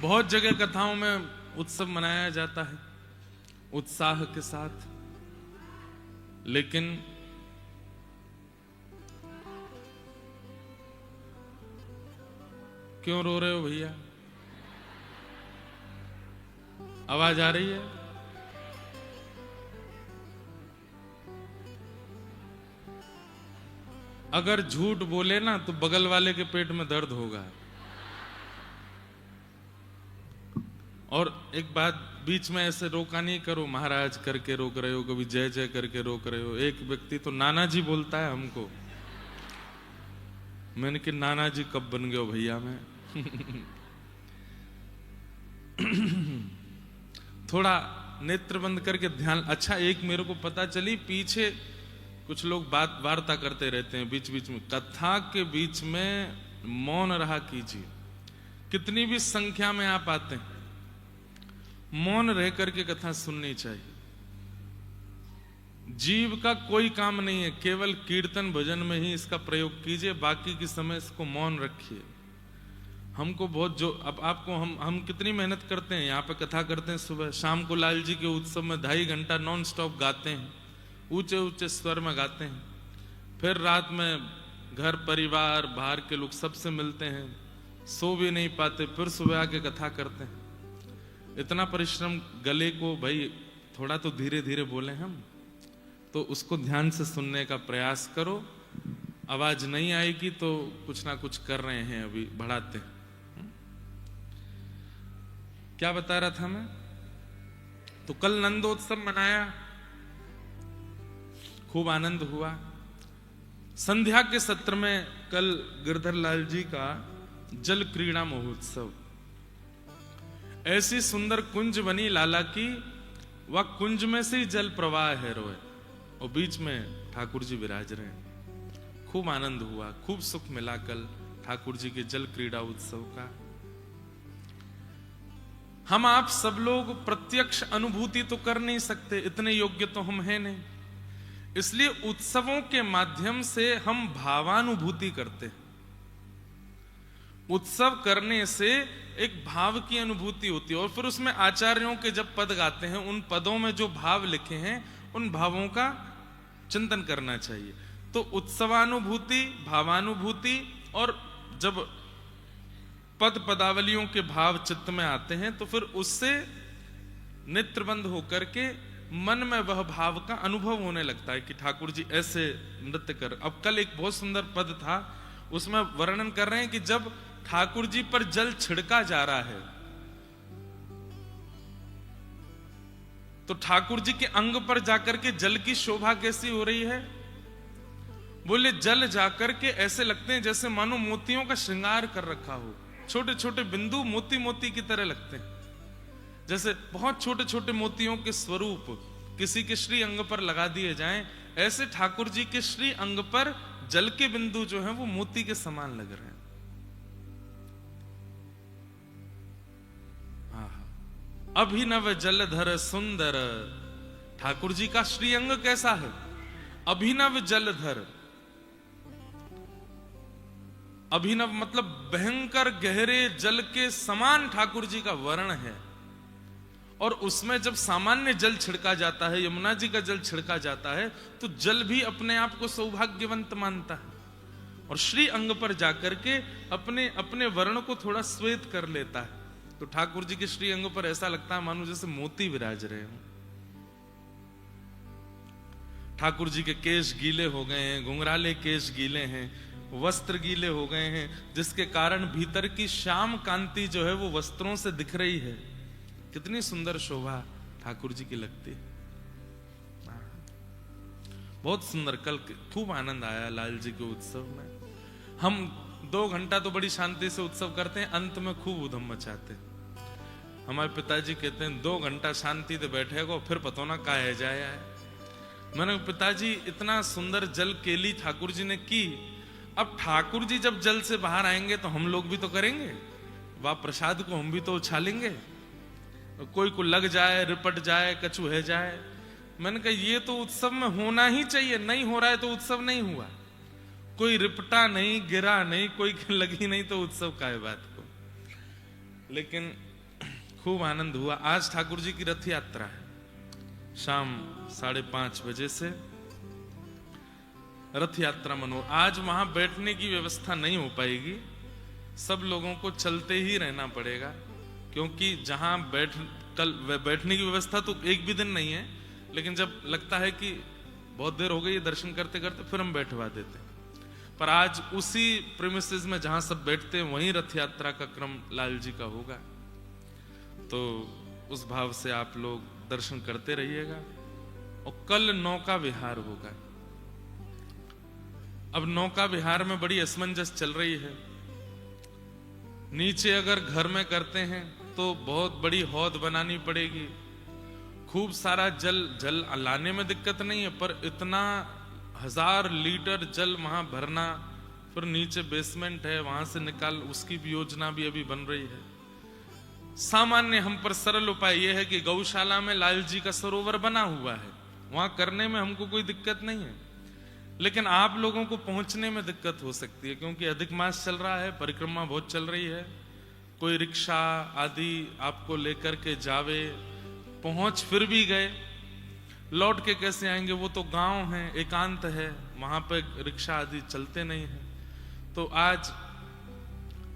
बहुत जगह कथाओं में उत्सव मनाया जाता है उत्साह के साथ, लेकिन क्यों रो रहे हो भैया? आवाज आ रही है? अगर झूठ बोले ना तो बगल वाले के पेट में दर्द होगा। और एक बात बीच में ऐसे रोका नहीं करो, महाराज करके रोक रहे हो, कभी जय जय करके रोक रहे हो। एक व्यक्ति तो नाना जी बोलता है हमको, मैंने कि नाना जी कब बन गए हो भैया मैं? थोड़ा नेत्र बंद करके ध्यान। अच्छा, एक मेरे को पता चली, पीछे कुछ लोग बात वार्ता करते रहते हैं बीच बीच में, कथा के बीच में मौन रहा कीजिए। कितनी भी संख्या में आप आते हैं, मौन रह करके कथा सुननी चाहिए। जीव का कोई काम नहीं है, केवल कीर्तन भजन में ही इसका प्रयोग कीजिए, बाकी के समय इसको मौन रखिए। हमको बहुत जो अब आपको हम कितनी मेहनत करते हैं, यहाँ पे कथा करते हैं, सुबह शाम को लाल जी के उत्सव में 2.5 घंटा नॉन स्टॉप गाते हैं, ऊंचे ऊंचे स्वर में गाते हैं। फिर रात में घर परिवार बाहर के लोग सबसे मिलते हैं, सो भी नहीं पाते, फिर सुबह आके कथा करते हैं। इतना परिश्रम, गले को भाई थोड़ा तो धीरे धीरे बोले हम, तो उसको ध्यान से सुनने का प्रयास करो। आवाज नहीं आएगी तो कुछ ना कुछ कर रहे हैं, अभी बढ़ाते हैं। क्या बता रहा था मैं? तो कल नंदोत्सव मनाया, खूब आनंद हुआ। संध्या के सत्र में कल गिरधर लाल जी का जल क्रीड़ा महोत्सव, ऐसी सुंदर कुंज बनी लाला की, वह कुंज में से ही जल प्रवाह है रोए, और बीच में ठाकुर जी विराज रहे हैं। खूब आनंद हुआ, खूब सुख मिला कल ठाकुर जी के जल क्रीड़ा उत्सव का। हम आप सब लोग प्रत्यक्ष अनुभूति तो कर नहीं सकते, इतने योग्य तो हम हैं नहीं, इसलिए उत्सवों के माध्यम से हम भावानुभूति करते हैं। उत्सव करने से एक भाव की अनुभूति होती है, और फिर उसमें आचार्यों के जब पद गाते हैं, उन पदों में जो भाव लिखे हैं, उन भावों का चिंतन करना चाहिए। तो उत्सवानुभूति, भावानुभूति, और जब पद पदावलियों के भाव चित्त में आते हैं तो फिर उससे नेत्रबंद होकर के मन में वह भाव का अनुभव होने लगता है कि ठाकुर जी ऐसे नृत्य कर। अब कल एक बहुत सुंदर पद था, उसमें वर्णन कर रहे हैं कि जब ठाकुर जी पर जल छिड़का जा रहा है तो ठाकुर जी के अंग पर जाकर के जल की शोभा कैसी हो रही है। बोले जल जाकर के ऐसे लगते हैं जैसे मानो मोतियों का श्रृंगार कर रखा हो, छोटे छोटे बिंदु मोती मोती की तरह लगते हैं, जैसे बहुत छोटे छोटे मोतियों के स्वरूप किसी के श्री अंग पर लगा दिए जाएं, ऐसे ठाकुर जी के श्री अंग पर जल के बिंदु जो हैं वो मोती के समान लग रहे हैं। अभिनव जलधर सुंदर, ठाकुर जी का श्री अंग कैसा है? अभिनव जलधर, अभिनव मतलब भयंकर गहरे जल के समान ठाकुर जी का वर्ण है। और उसमें जब सामान्य जल छिड़का जाता है, यमुना जी का जल छिड़का जाता है, तो जल भी अपने आप को सौभाग्यवंत मानता है और श्री अंग पर जाकर के अपने अपने वर्ण को थोड़ा श्वेत कर लेता है। तो ठाकुर जी के श्री अंग पर ऐसा लगता है मानो जैसे मोती विराज रहे हो। ठाकुर जी के केश गीले हो गए हैं, घुंघराले केश गीले हैं, वस्त्र गीले हो गए हैं, जिसके कारण भीतर की श्याम कांति जो है वो वस्त्रों से दिख रही है। कितनी सुंदर शोभा ठाकुर जी की लगती है। बहुत सुंदर, कल खूब आनंद आया लाल जी के उत्सव में। हम 2 घंटा तो बड़ी शांति से उत्सव करते हैं, अंत में खूब उधम मचाते हैं। हमारे पिताजी कहते हैं 2 घंटा शांति से बैठेगा फिर पता ना का है जाए। मैंने पिताजी इतना सुंदर जल केली ठाकुर जी ने की, अब ठाकुर जी जब जल से बाहर आएंगे तो हम लोग भी तो करेंगे, वह प्रसाद को हम भी तो उछालेंगे, कोई को लग जाए, रिपट जाए, कछुहे जाए। मैंने कहा ये तो उत्सव में होना ही चाहिए, नहीं हो रहा है तो उत्सव नहीं हुआ। कोई रिपटा नहीं, गिरा नहीं, कोई लगी नहीं तो उत्सव का है बात को। लेकिन खूब आनंद हुआ। आज ठाकुर जी की रथ यात्रा है, शाम 5:30 बजे से रथ यात्रा मनो। आज वहां बैठने की व्यवस्था नहीं हो पाएगी, सब लोगों को चलते ही रहना पड़ेगा, क्योंकि जहां बैठने की व्यवस्था तो एक भी दिन नहीं है, लेकिन जब लगता है कि बहुत देर हो गई दर्शन करते करते, फिर हम बैठवा देते हैं। पर आज उसी प्रीमिसेस में जहां सब बैठते हैं वहीं रथ यात्रा का क्रम लाल जी का होगा, तो उस भाव से आप लोग दर्शन करते रहिएगा। और कल नौका विहार होगा। अब नौका विहार में बड़ी असमंजस चल रही है। नीचे अगर घर में करते हैं तो बहुत बड़ी हौद बनानी पड़ेगी, खूब सारा जल लाने में दिक्कत नहीं है, पर इतना 1000 लीटर जल वहां भरना, फिर नीचे बेसमेंट है वहां से निकाल, उसकी भी योजना भी अभी बन रही है। सामान्य हम पर सरल उपाय यह है कि गौशाला में लाल जी का सरोवर बना हुआ है, वहां करने में हमको कोई दिक्कत नहीं है, लेकिन आप लोगों को पहुंचने में दिक्कत हो सकती है, क्योंकि अधिक मास चल रहा है, परिक्रमा बहुत चल रही है। कोई रिक्शा आदि आपको लेकर के जावे, पहुंच फिर भी गए, लौट के कैसे आएंगे? वो तो गांव है, एकांत है, वहां पे रिक्शा आदि चलते नहीं है। तो आज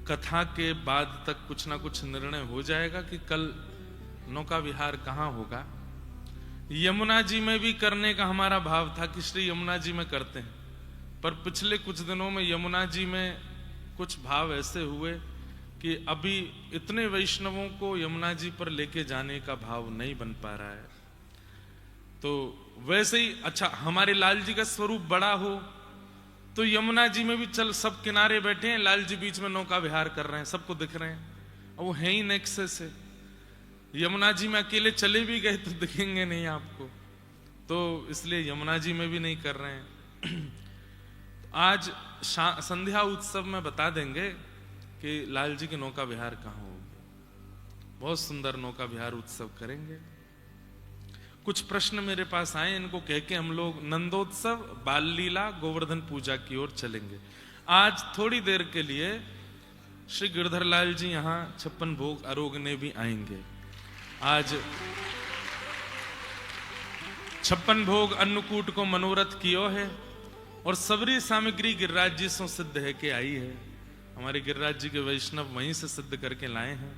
कथा के बाद तक कुछ ना कुछ निर्णय हो जाएगा कि कल नौका विहार कहाँ होगा। यमुना जी में भी करने का हमारा भाव था कि श्री यमुना जी में करते हैं, पर पिछले कुछ दिनों में यमुना जी में कुछ भाव ऐसे हुए कि अभी इतने वैष्णवों को यमुना जी पर लेके जाने का भाव नहीं बन पा रहा है। तो वैसे ही अच्छा, हमारे लाल जी का स्वरूप बड़ा हो तो यमुना जी में भी चल, सब किनारे बैठे हैं, लाल जी बीच में नौका विहार कर रहे हैं, सबको दिख रहे हैं, और वो है ही नेक्से से। यमुना जी में अकेले चले भी गए तो दिखेंगे नहीं आपको, तो इसलिए यमुना जी में भी नहीं कर रहे हैं। आज संध्या उत्सव में बता देंगे कि लाल जी के नौका विहार कहाँ होगा। बहुत सुंदर नौका विहार उत्सव करेंगे। कुछ प्रश्न मेरे पास आए, इनको कह के हम लोग नंदोत्सव, बाल लीला, गोवर्धन पूजा की ओर चलेंगे। आज थोड़ी देर के लिए श्री गिरधर लाल जी यहाँ 56 भोग आरोगने भी आएंगे। आज 56 भोग अन्नकूट को मनोरथ कियो है, और सबरी सामग्री गिरिराज जी से सिद्ध है कि आई है। हमारे गिरिराज जी के वैष्णव वहीं से सिद्ध करके लाए हैं,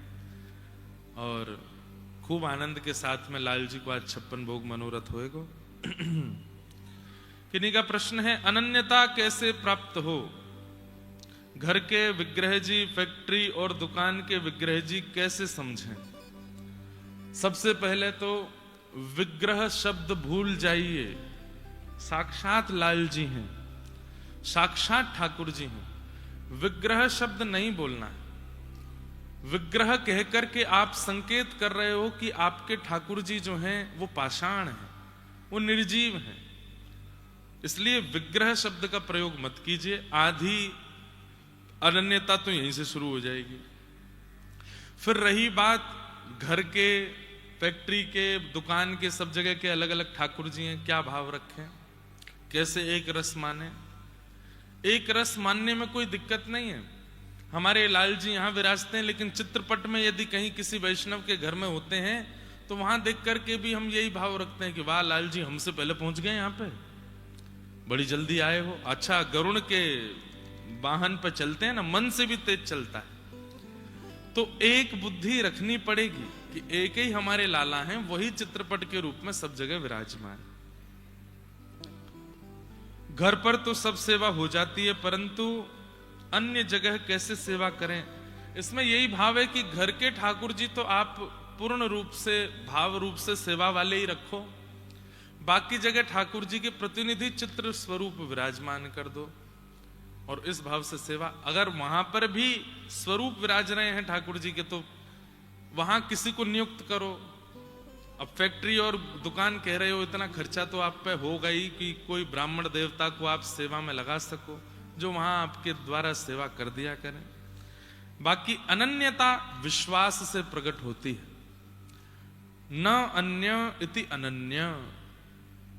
और खूब आनंद के साथ में लाल जी को आज 56 भोग मनोरथ होएगा। किन्हीं का प्रश्न है, अनन्यता कैसे प्राप्त हो? घर के विग्रह जी, फैक्ट्री और दुकान के विग्रह जी कैसे समझें? सबसे पहले तो विग्रह शब्द भूल जाइए। साक्षात लाल जी हैं, साक्षात ठाकुर जी हैं। विग्रह शब्द नहीं बोलना है। विग्रह कहकर के आप संकेत कर रहे हो कि आपके ठाकुर जी जो हैं वो पाषाण हैं, वो निर्जीव हैं, इसलिए विग्रह शब्द का प्रयोग मत कीजिए। आधी अनन्यता तो यहीं से शुरू हो जाएगी। फिर रही बात घर के, फैक्ट्री के, दुकान के, सब जगह के अलग अलग ठाकुर जी हैं, क्या भाव रखें, कैसे एक रस माने? एक रस मानने में कोई दिक्कत नहीं है। हमारे लाल जी यहाँ विराजते हैं, लेकिन चित्रपट में यदि कहीं किसी वैष्णव के घर में होते हैं तो वहां देख करके भी हम यही भाव रखते हैं कि वाह लाल जी हमसे पहले पहुंच गए, यहाँ पे बड़ी जल्दी आए हो। अच्छा, गरुड़ के वाहन पर चलते हैं ना, मन से भी तेज चलता है। तो एक बुद्धि रखनी पड़ेगी कि एक ही हमारे लाला हैं, वही चित्रपट के रूप में सब जगह विराजमान। घर पर तो सब सेवा हो जाती है, परंतु अन्य जगह कैसे सेवा करें? इसमें यही भाव है कि घर के ठाकुर जी तो आप पूर्ण रूप से, भाव रूप से सेवा वाले ही रखो, बाकी जगह ठाकुर जी के प्रतिनिधि चित्र स्वरूप विराजमान कर दो, और इस भाव से सेवा। अगर वहां पर भी स्वरूप विराज रहे हैं ठाकुर जी के, तो वहां किसी को नियुक्त करो। अब फैक्ट्री और दुकान कह रहे हो, इतना खर्चा तो आप पे होगा ही कि कोई ब्राह्मण देवता को आप सेवा में लगा सको, जो वहां आपके द्वारा सेवा कर दिया करें। बाकी अनन्यता विश्वास से प्रकट होती है। न अन्य इति अनन्य,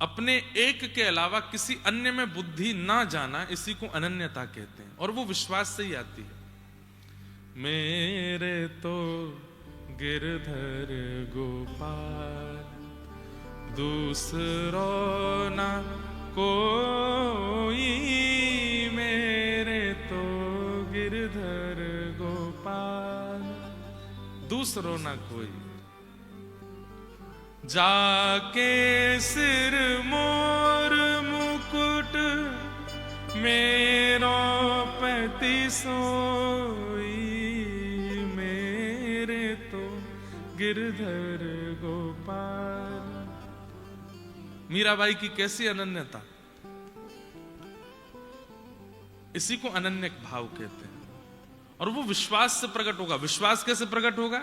अपने एक के अलावा किसी अन्य में बुद्धि ना जाना, इसी को अनन्यता कहते हैं, और वो विश्वास से ही आती है। मेरे तो गिरधर गोपाल, दूसरो ना कोई मेरे तो गिरधर गोपाल, दूसरो ना कोई। जाके सिर मोर मुकुट मेरो पति सोई, मेरे तो गिरधर गोपाल। मीराबाई की कैसी अनन्यता, इसी को अनन्य भाव कहते हैं। और वो विश्वास से प्रकट होगा। विश्वास कैसे प्रकट होगा?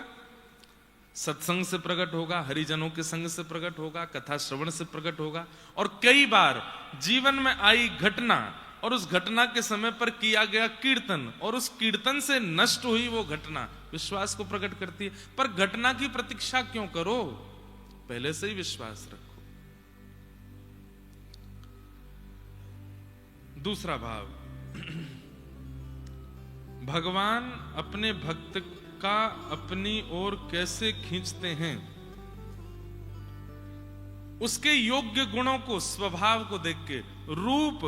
सत्संग से प्रकट होगा, हरिजनों के संग से प्रकट होगा, कथा श्रवण से प्रकट होगा। और कई बार जीवन में आई घटना और उस घटना के समय पर किया गया कीर्तन और उस कीर्तन से नष्ट हुई वो घटना विश्वास को प्रकट करती है। पर घटना की प्रतीक्षा क्यों करो, पहले से ही विश्वास रखो। दूसरा भाव, भगवान अपने भक्त का अपनी ओर कैसे खींचते हैं, उसके योग्य गुणों को, स्वभाव को देख के। रूप,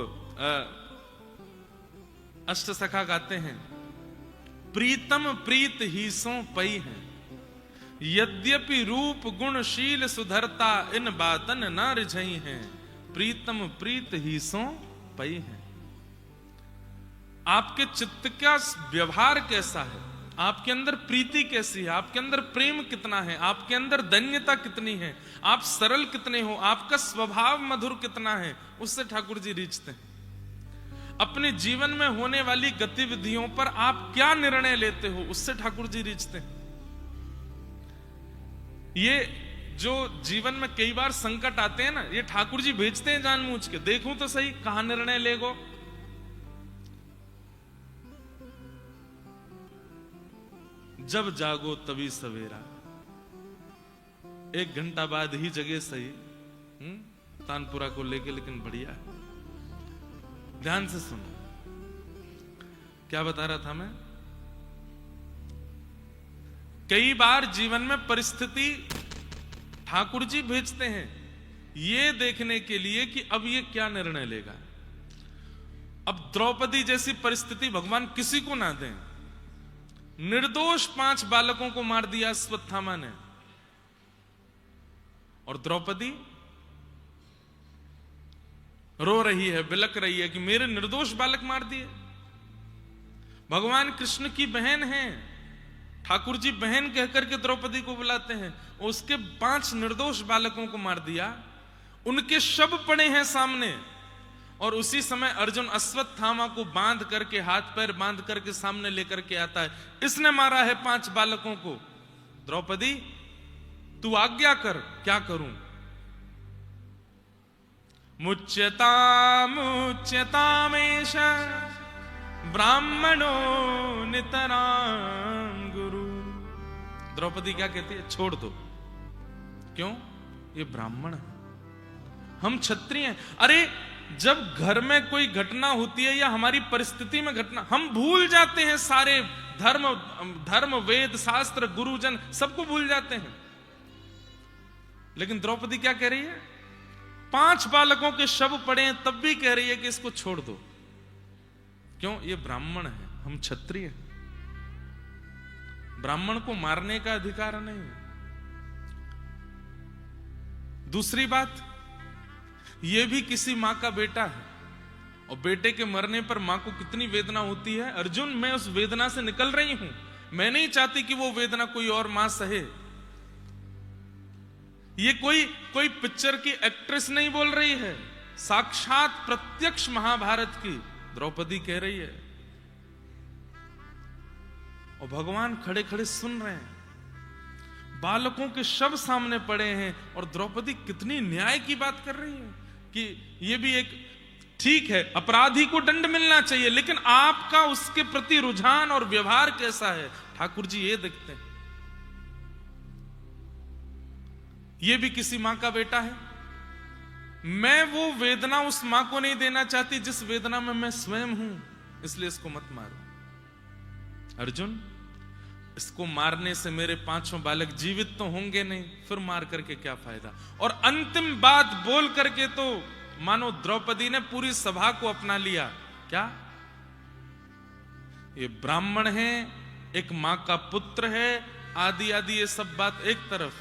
अष्टसखा गाते हैं, प्रीतम प्रीत ही सो पई है, यद्यपि रूप गुणशील सुधरता, इन बातन न रिझई है, प्रीतम प्रीत ही सो पई है। आपके चित्त का व्यवहार कैसा है, आपके अंदर प्रीति कैसी है, आपके अंदर प्रेम कितना है, आपके अंदर धन्यता कितनी है, आप सरल कितने हो, आपका स्वभाव मधुर कितना है, उससे ठाकुर जी रीझते हैं। अपने जीवन में होने वाली गतिविधियों पर आप क्या निर्णय लेते हो, उससे ठाकुर जी रीझते हैं। ये जो जीवन में कई बार संकट आते हैं ना, ये ठाकुर जी भेजते हैं जानबूझ के, देखूं तो सही कहां निर्णय लेगो। जब जागो तभी सवेरा, 1 घंटा बाद ही जगे सही। तानपुरा को लेके, लेकिन बढ़िया है, ध्यान से सुनो। क्या बता रहा था मैं? कई बार जीवन में परिस्थिति ठाकुर जी भेजते हैं ये देखने के लिए कि अब ये क्या निर्णय लेगा। अब द्रौपदी जैसी परिस्थिति भगवान किसी को ना दें। निर्दोष 5 बालकों को मार दिया अश्वत्थामा ने, और द्रौपदी रो रही है, बिलक रही है कि मेरे निर्दोष बालक मार दिए। भगवान कृष्ण की बहन है, ठाकुर जी बहन कहकर के द्रौपदी को बुलाते हैं, उसके 5 निर्दोष बालकों को मार दिया। उनके शव पड़े हैं सामने, और उसी समय अर्जुन अश्वत्थामा को बांध करके, हाथ पैर बांध करके सामने लेकर के आता है, इसने मारा है 5 बालकों को। द्रौपदी तू आज्ञा कर, क्या करूं? मुच्यता मुच्यतामेष ब्राह्मणो नितरां गुरु। द्रौपदी क्या कहती है? छोड़ दो। क्यों? ये ब्राह्मण है, हम क्षत्रिय हैं। अरे जब घर में कोई घटना होती है या हमारी परिस्थिति में घटना, हम भूल जाते हैं सारे धर्म वेद शास्त्र गुरुजन सबको भूल जाते हैं। लेकिन द्रौपदी क्या कह रही है? 5 बालकों के शव पड़े हैं, तब भी कह रही है कि इसको छोड़ दो। क्यों? ये ब्राह्मण है, हम क्षत्रिय हैं, ब्राह्मण को मारने का अधिकार नहीं है। दूसरी बात, ये भी किसी मां का बेटा है, और बेटे के मरने पर मां को कितनी वेदना होती है। अर्जुन, मैं उस वेदना से निकल रही हूं, मैं नहीं चाहती कि वो वेदना कोई और मां सहे। ये कोई पिक्चर की एक्ट्रेस नहीं बोल रही है, साक्षात प्रत्यक्ष महाभारत की द्रौपदी कह रही है, और भगवान खड़े खड़े सुन रहे हैं। बालकों के शव सामने पड़े हैं, और द्रौपदी कितनी न्याय की बात कर रही है कि ये भी एक, ठीक है अपराधी को दंड मिलना चाहिए, लेकिन आपका उसके प्रति रुझान और व्यवहार कैसा है, ठाकुर जी ये देखते हैं। ये भी किसी मां का बेटा है। मैं वो वेदना उस मां को नहीं देना चाहती जिस वेदना में मैं स्वयं हूं, इसलिए इसको मत मारो। अर्जुन, इसको मारने से मेरे पांचों बालक जीवित तो होंगे नहीं, फिर मार करके क्या फायदा। और अंतिम बात बोल करके तो मानो द्रौपदी ने पूरी सभा को अपना लिया। क्या ये ब्राह्मण है, एक मां का पुत्र है, आदि आदि ये सब बात एक तरफ।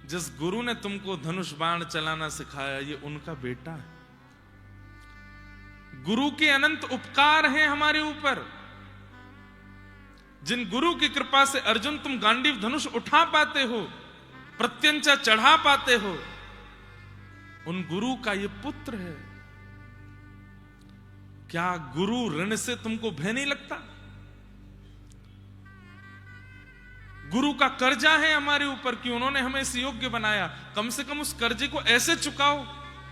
जिस गुरु ने तुमको धनुष बाण चलाना सिखाया ये उनका बेटा है। गुरु के अनंत उपकार हैं हमारे ऊपर। जिन गुरु की कृपा से अर्जुन तुम गांडीव धनुष उठा पाते हो, प्रत्यंचा चढ़ा पाते हो, उन गुरु का ये पुत्र है। क्या गुरु ऋण से तुमको भय नहीं लगता? गुरु का कर्जा है हमारे ऊपर कि उन्होंने हमें इस योग्य बनाया। कम से कम उस कर्जे को ऐसे चुकाओ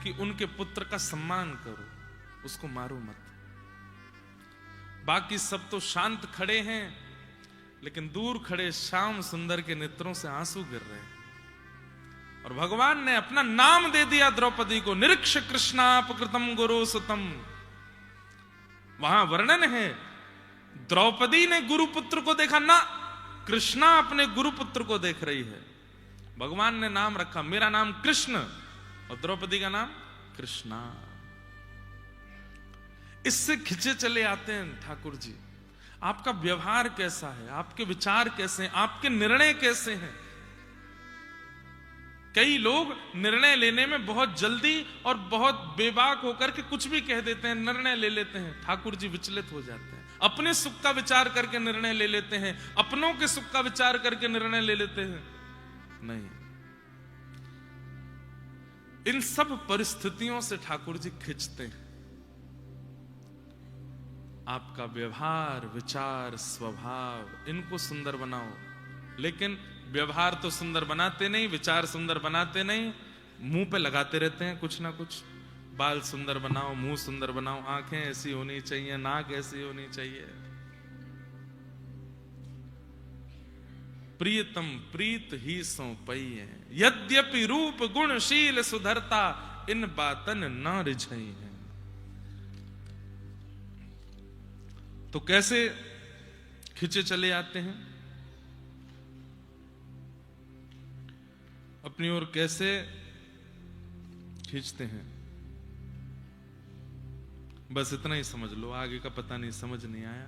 कि उनके पुत्र का सम्मान करो, उसको मारो मत। बाकी सब तो शांत खड़े हैं, लेकिन दूर खड़े श्याम सुंदर के नेत्रों से आंसू गिर रहे हैं। और भगवान ने अपना नाम दे दिया द्रौपदी को, निरीक्ष कृष्णापकृतम गुरु सुतम। वहां वर्णन है, द्रौपदी ने गुरुपुत्र को देखा ना, कृष्णा अपने गुरुपुत्र को देख रही है। भगवान ने नाम रखा, मेरा नाम कृष्ण और द्रौपदी का नाम कृष्णा। इससे खिंचे चले आते हैं ठाकुर जी। आपका व्यवहार कैसा है, आपके विचार कैसे हैं, आपके निर्णय कैसे हैं। कई लोग निर्णय लेने में बहुत जल्दी और बहुत बेबाक होकर के कुछ भी कह देते हैं, निर्णय ले लेते हैं। ठाकुर जी विचलित हो जाते हैं, अपने सुख का विचार करके निर्णय ले लेते हैं, अपनों के सुख का विचार करके निर्णय ले लेते हैं। नहीं, इन सब परिस्थितियों से ठाकुर जी खिंचते हैं। आपका व्यवहार, विचार, स्वभाव, इनको सुंदर बनाओ। लेकिन व्यवहार तो सुंदर बनाते नहीं, विचार सुंदर बनाते नहीं, मुंह पे लगाते रहते हैं कुछ ना कुछ। बाल सुंदर बनाओ, मुंह सुंदर बनाओ, आंखें ऐसी होनी चाहिए, नाक ऐसी होनी चाहिए। प्रियतम प्रीत ही सो पई है, यद्यपि रूप गुणशील सुधरता, इन बातन न रिझई है। तो कैसे खिंचे चले आते हैं, अपनी ओर कैसे खींचते हैं, बस इतना ही समझ लो। आगे का पता नहीं, समझ नहीं आया।